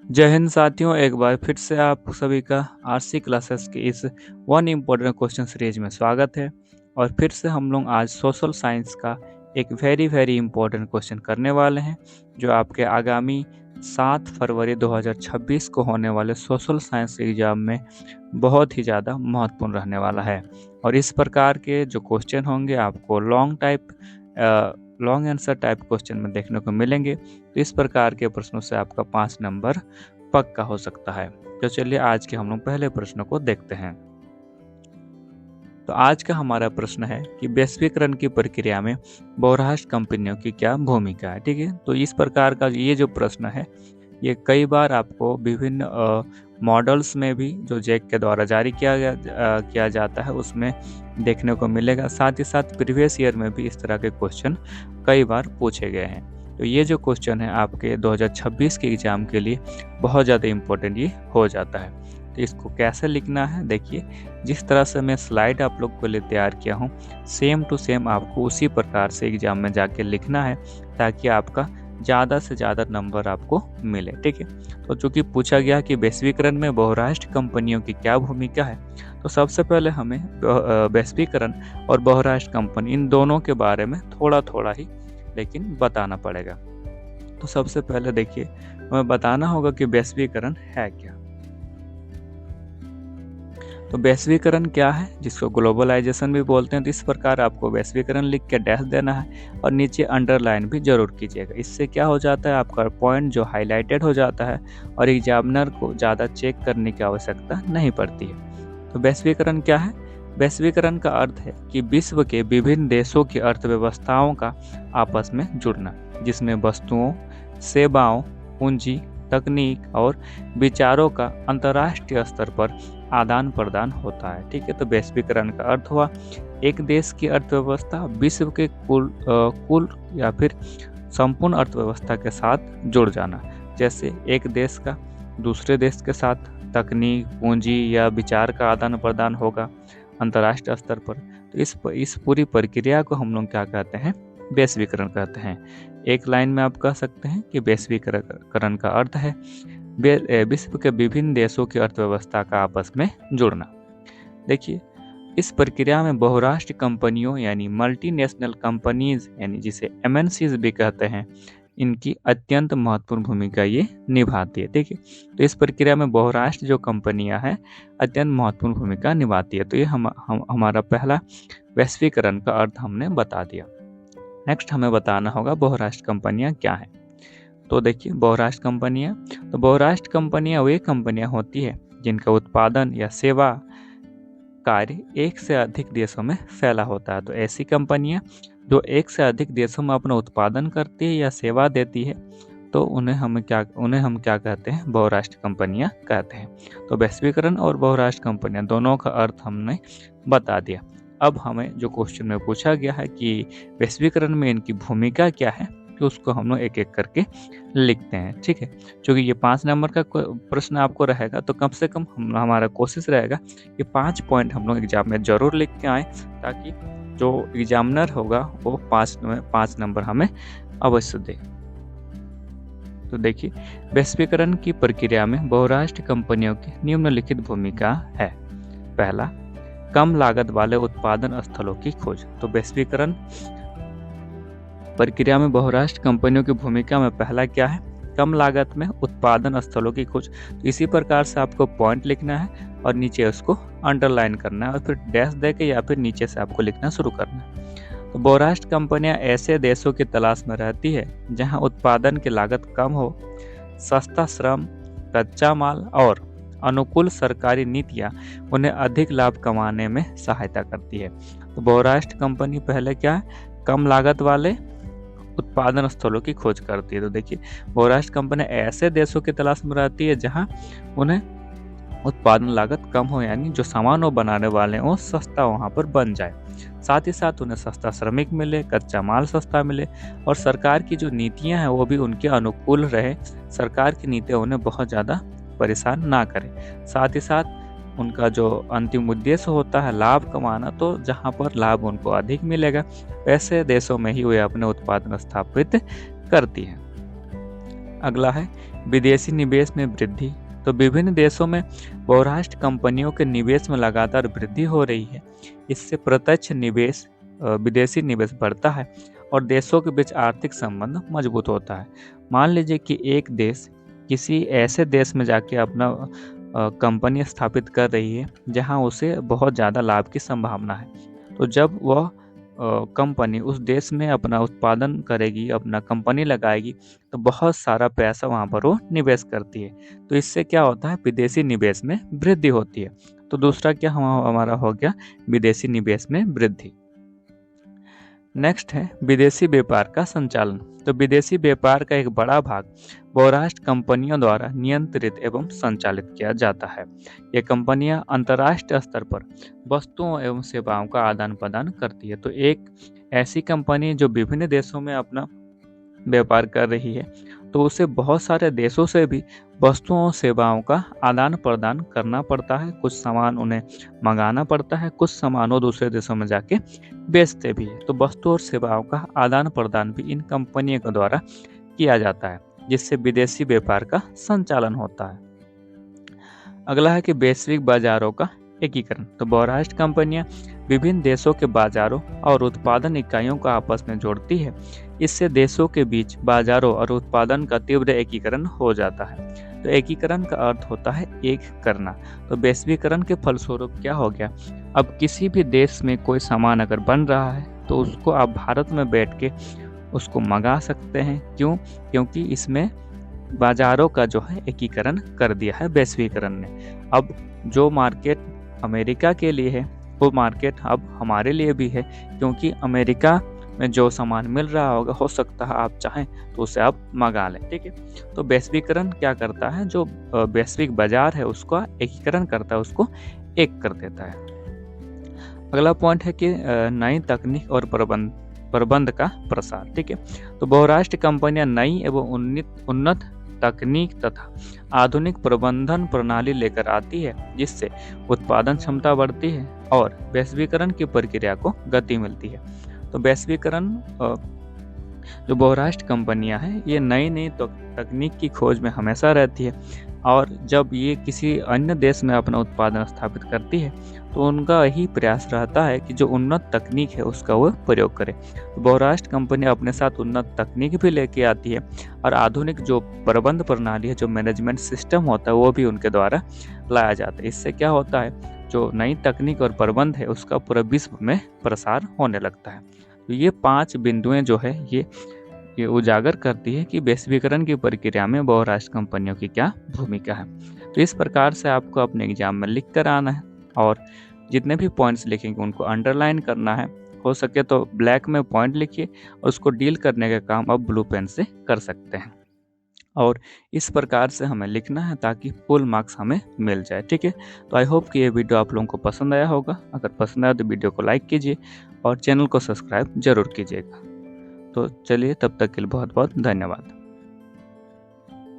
जय हिंद साथियों, एक बार फिर से आप सभी का आरसी क्लासेस के इस वन इम्पोर्टेंट क्वेश्चन सीरीज में स्वागत है। और फिर से हम लोग आज सोशल साइंस का एक वेरी इम्पोर्टेंट क्वेश्चन करने वाले हैं, जो आपके आगामी 7 फरवरी 2026 को होने वाले सोशल साइंस एग्जाम में बहुत ही ज़्यादा महत्वपूर्ण रहने वाला है। और इस प्रकार के जो क्वेश्चन होंगे आपको लॉन्ग आंसर टाइप क्वेश्चन में देखने को मिलेंगे। तो इस प्रकार के प्रश्नों से आपका 5 नंबर पक्का हो सकता है। तो चलिए आज के हम लोग पहले प्रश्न को देखते हैं। तो आज का हमारा प्रश्न है कि वैश्वीकरण की प्रक्रिया में बहुराष्ट्रीय कंपनियों की क्या भूमिका है। ठीक है, तो इस प्रकार का ये जो प्रश्न है ये कई बार आपको विभिन्न मॉडल्स में भी जो जैक के द्वारा जारी किया जाता है उसमें देखने को मिलेगा। साथ ही साथ प्रीवियस ईयर में भी इस तरह के क्वेश्चन कई बार पूछे गए हैं। तो ये जो क्वेश्चन है आपके 2026 के एग्जाम के लिए बहुत ज़्यादा इम्पोर्टेंट ये हो जाता है। तो इसको कैसे लिखना है, देखिए जिस तरह से मैं स्लाइड आप लोग के लिए तैयार किया हूँ सेम टू सेम आपको उसी प्रकार से एग्जाम में जाके लिखना है, ताकि आपका ज़्यादा से ज़्यादा नंबर आपको मिले। ठीक है, तो चूँकि पूछा गया कि वैश्वीकरण में बहुराष्ट्रीय कंपनियों की क्या भूमिका है, तो सबसे पहले हमें वैश्वीकरण और बहुराष्ट्रीय कंपनी इन दोनों के बारे में थोड़ा ही लेकिन बताना पड़ेगा। तो सबसे पहले देखिए हमें बताना होगा कि वैश्वीकरण है क्या। तो वैश्वीकरण क्या है, जिसको ग्लोबलाइजेशन भी बोलते हैं। तो इस प्रकार आपको वैश्वीकरण लिख के डैश देना है और नीचे अंडरलाइन भी जरूर कीजिएगा। इससे क्या हो जाता है, आपका पॉइंट जो हाईलाइटेड हो जाता है और एग्जामिनर को ज़्यादा चेक करने की आवश्यकता नहीं पड़ती है। तो वैश्वीकरण क्या है, वैश्वीकरण का अर्थ है कि विश्व के विभिन्न देशों की अर्थव्यवस्थाओं का आपस में जुड़ना, जिसमें वस्तुओं, सेवाओं, पूंजी, तकनीक और विचारों का अंतर्राष्ट्रीय स्तर पर आदान प्रदान होता है। ठीक है, तो वैश्वीकरण का अर्थ हुआ एक देश की अर्थव्यवस्था विश्व के कुल या फिर संपूर्ण अर्थव्यवस्था के साथ जुड़ जाना। जैसे एक देश का दूसरे देश के साथ तकनीक, पूंजी या विचार का आदान प्रदान होगा अंतर्राष्ट्रीय स्तर पर। तो इस पूरी प्रक्रिया को हम लोग क्या कहते हैं, वैश्वीकरण कहते हैं। एक लाइन में आप कह सकते हैं कि वैश्वीकरण का अर्थ है विश्व के विभिन्न देशों की अर्थव्यवस्था का आपस में जुड़ना। देखिए इस प्रक्रिया में बहुराष्ट्रीय कंपनियों यानी मल्टीनेशनल कंपनीज यानी जिसे एमएनसीज भी कहते हैं, इनकी अत्यंत महत्वपूर्ण भूमिका ये निभाती है। ठीक है, तो इस प्रक्रिया में बहुराष्ट्रीय जो कंपनियां हैं अत्यंत महत्वपूर्ण भूमिका निभाती है। तो ये हमारा पहला वैश्वीकरण का अर्थ हमने बता दिया। नेक्स्ट हमें बताना होगा बहुराष्ट्रीय कंपनियां क्या हैं। तो देखिए बहुराष्ट्रीय कंपनियां वे कंपनियां होती है जिनका उत्पादन या सेवा कार्य एक से अधिक देशों में फैला होता है। तो ऐसी कंपनियां जो एक से अधिक देशों में अपना उत्पादन करती है या सेवा देती है, तो उन्हें हम क्या कहते हैं, बहुराष्ट्रीय कंपनियां कहते हैं। तो वैश्वीकरण और बहुराष्ट्रीय कंपनियां दोनों का अर्थ हमने बता दिया। अब हमें जो क्वेश्चन में पूछा गया है कि वैश्वीकरण में इनकी भूमिका क्या है, तो उसको हम लोग एक एक करके लिखते हैं। ठीक है, क्योंकि ये 5 नंबर का प्रश्न आपको रहेगा, तो कम से कम हमारा कोशिश रहेगा कि 5 पॉइंट हम लोग एग्जाम में जरूर लिख के आए, ताकि जो एग्जामिनर होगा वो 5 नंबर हमें अवश्य दे। तो देखिए वैश्वीकरण की प्रक्रिया में बहुराष्ट्रीय कंपनियों की निम्नलिखित भूमिका है। पहला, कम लागत वाले उत्पादन स्थलों की खोज। तो वैश्वीकरण प्रक्रिया में बहुराष्ट्रीय कंपनियों की भूमिका में पहला क्या है, कम लागत में उत्पादन स्थलों की खोज। तो इसी प्रकार से आपको पॉइंट लिखना है और नीचे उसको अंडरलाइन करना है और फिर डैश देके या फिर नीचे से आपको लिखना शुरू करना है। तो बहुराष्ट्रीय कंपनियां ऐसे देशों की तलाश में रहती है जहां उत्पादन की लागत कम हो, सस्ता श्रम, कच्चा माल और अनुकूल सरकारी नीतियां उन्हें अधिक लाभ कमाने में सहायता करती है। तो बहुराष्ट्रीय कंपनी पहले क्या है, कम लागत वाले उत्पादन स्थलों की खोज करती है। तो देखिए बहुराष्ट्रीय कंपनी ऐसे देशों की तलाश में रहती है जहां उन्हें उत्पादन लागत कम हो, यानी जो सामान वो बनाने वाले हैं वो सस्ता वहां पर बन जाए। साथ ही साथ उन्हें सस्ता श्रमिक मिले, कच्चा माल सस्ता मिले और सरकार की जो नीतियां हैं वो भी उनके अनुकूल रहे। सरकार की नीतियां उन्हें बहुत ज़्यादा परेशान ना करे। साथ ही साथ उनका जो अंतिम उद्देश्य होता है लाभ कमाना, तो जहाँ पर लाभ उनको अधिक मिलेगा वैसे देशों में ही वे अपने उत्पादन स्थापित करती हैं। अगला है विदेशी निवेश में वृद्धि। तो विभिन्न देशों में बहुराष्ट्रीय कंपनियों के निवेश में लगातार वृद्धि हो रही है। इससे प्रत्यक्ष निवेश, विदेशी निवेश बढ़ता है और देशों के बीच आर्थिक संबंध मजबूत होता है। मान लीजिए कि एक देश किसी ऐसे देश में जाके अपना कंपनी स्थापित कर रही है जहां उसे बहुत ज़्यादा लाभ की संभावना है। तो जब वह कंपनी उस देश में अपना उत्पादन करेगी, अपना कंपनी लगाएगी, तो बहुत सारा पैसा वहाँ पर वो निवेश करती है। तो इससे क्या होता है, विदेशी निवेश में वृद्धि होती है। तो दूसरा क्या हमारा हो गया, विदेशी निवेश में वृद्धि। नेक्स्ट है विदेशी व्यापार का संचालन। तो विदेशी व्यापार का एक बड़ा भाग बहुराष्ट्रीय कंपनियों द्वारा नियंत्रित एवं संचालित किया जाता है। ये कंपनियां अंतर्राष्ट्रीय स्तर पर वस्तुओं एवं सेवाओं का आदान प्रदान करती है। तो एक ऐसी कंपनी जो विभिन्न देशों में अपना व्यापार कर रही है, तो उसे बहुत सारे देशों से भी वस्तुओं सेवाओं का आदान प्रदान करना पड़ता है। कुछ सामान उन्हें मंगाना पड़ता है, कुछ सामान वो दूसरे देशों में जाके बेचते भी है। तो वस्तु और सेवाओं का आदान प्रदान भी इन कंपनियों के द्वारा किया जाता है, जिससे विदेशी व्यापार का संचालन होता है। अगला है कि वैश्विक बाजारों का एकीकरण। तो बहुराष्ट्रीय कंपनियां विभिन्न देशों के बाजारों और उत्पादन इकाइयों को आपस में जोड़ती है। इससे देशों के बीच बाजारों और उत्पादन का तीव्र एकीकरण हो जाता है। तो एकीकरण का अर्थ होता है एक करना। तो वैश्वीकरण के फलस्वरूप क्या हो गया, अब किसी भी देश में कोई सामान अगर बन रहा है तो उसको आप भारत में बैठ के उसको मंगा सकते हैं। क्यों? क्योंकि इसमें बाजारों का जो है एकीकरण कर दिया है वैश्वीकरण ने। अब जो मार्केट अमेरिका के लिए है वो मार्केट अब हमारे लिए भी है, क्योंकि अमेरिका में जो सामान मिल रहा होगा, हो सकता है आप चाहें तो उसे आप मंगा लें। ठीक है, तो वैश्वीकरण क्या करता है, जो वैश्विक बाजार है उसका एकीकरण करता है, उसको एक कर देता है। अगला पॉइंट है कि नई तकनीक और प्रबंध का प्रसार। ठीक है, तो बहुराष्ट्रीय कंपनियां नई एवं उन्नत तकनीक तथा आधुनिक प्रबंधन प्रणाली लेकर आती है, जिससे उत्पादन क्षमता बढ़ती है और वैश्वीकरण की प्रक्रिया को गति मिलती है। तो वैश्वीकरण जो बहुराष्ट्रीय कंपनियां हैं, ये नई नई तकनीक की खोज में हमेशा रहती है, और जब ये किसी अन्य देश में अपना उत्पादन स्थापित करती है तो उनका यही प्रयास रहता है कि जो उन्नत तकनीक है उसका वो प्रयोग करे। तो बहुराष्ट्रीय कंपनी अपने साथ उन्नत तकनीक भी लेके आती है, और आधुनिक जो प्रबंध प्रणाली है, जो मैनेजमेंट सिस्टम होता है, वो भी उनके द्वारा लाया जाता है। इससे क्या होता है, जो नई तकनीक और प्रबंध है उसका पूरा विश्व में प्रसार होने लगता है। तो ये 5 बिंदुएं जो है ये उजागर करती है कि वैश्वीकरण की प्रक्रिया में बहुराष्ट्रीय कंपनियों की क्या भूमिका है। तो इस प्रकार से आपको अपने एग्जाम में लिख कर आना है, और जितने भी पॉइंट्स लिखेंगे उनको अंडरलाइन करना है। हो सके तो ब्लैक में पॉइंट लिखिए, और उसको डील करने का काम आप ब्लू पेन से कर सकते हैं। और इस प्रकार से हमें लिखना है ताकि फुल मार्क्स हमें मिल जाए। ठीक है, तो आई होप कि ये वीडियो आप लोगों को पसंद आया होगा। अगर पसंद आया तो वीडियो को लाइक कीजिए और चैनल को सब्सक्राइब जरूर कीजिएगा। तो चलिए, तब तक के लिए बहुत बहुत धन्यवाद।